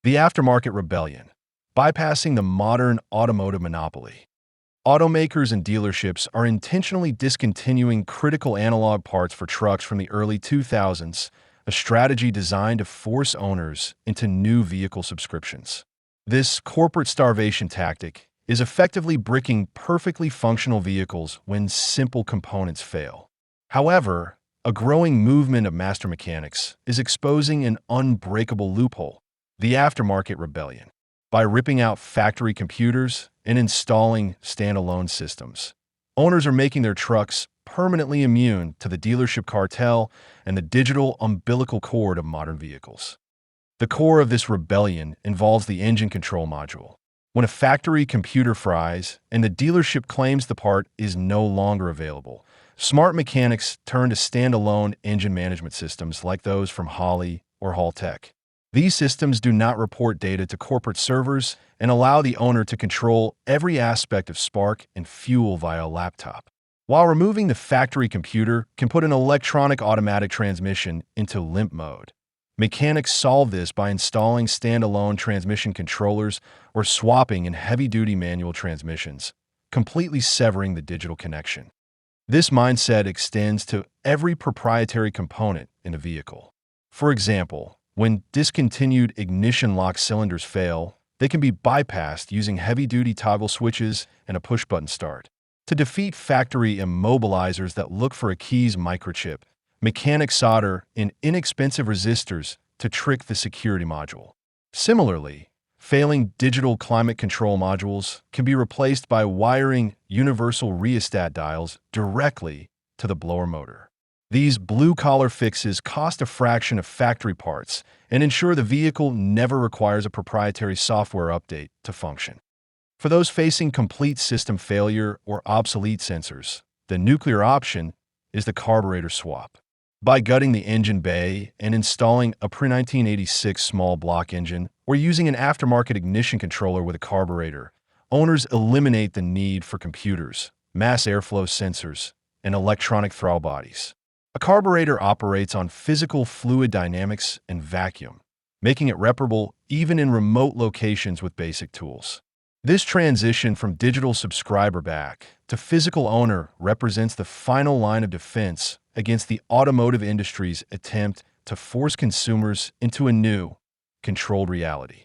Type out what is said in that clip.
The aftermarket rebellion, bypassing the modern automotive monopoly. Automakers and dealerships are intentionally discontinuing critical analog parts for trucks from the early 2000s, a strategy designed to force owners into new vehicle subscriptions. This corporate starvation tactic is effectively bricking perfectly functional vehicles when simple components fail. However, a growing movement of master mechanics is exposing an unbreakable loophole: the aftermarket rebellion. By ripping out factory computers and installing standalone systems, owners are making their trucks permanently immune to the dealership cartel and the digital umbilical cord of modern vehicles. The core of this rebellion involves the engine control module. When a factory computer fries and the dealership claims the part is no longer available, smart mechanics turn to standalone engine management systems like those from Holley or Haltech. These systems do not report data to corporate servers and allow the owner to control every aspect of spark and fuel via a laptop. While removing the factory computer can put an electronic automatic transmission into limp mode, mechanics solve this by installing standalone transmission controllers or swapping in heavy-duty manual transmissions, completely severing the digital connection. This mindset extends to every proprietary component in a vehicle. For example, when discontinued ignition lock cylinders fail, they can be bypassed using heavy-duty toggle switches and a push-button start. To defeat factory immobilizers that look for a key's microchip, mechanics solder in inexpensive resistors to trick the security module. Similarly, failing digital climate control modules can be replaced by wiring universal rheostat dials directly to the blower motor. These blue-collar fixes cost a fraction of factory parts and ensure the vehicle never requires a proprietary software update to function. For those facing complete system failure or obsolete sensors, the nuclear option is the carburetor swap. By gutting the engine bay and installing a pre-1986 small block engine or using an aftermarket ignition controller with a carburetor, owners eliminate the need for computers, mass airflow sensors, and electronic throttle bodies. A carburetor operates on physical fluid dynamics and vacuum, making it reparable even in remote locations with basic tools. This transition from digital subscriber back to physical owner represents the final line of defense against the automotive industry's attempt to force consumers into a new, controlled reality.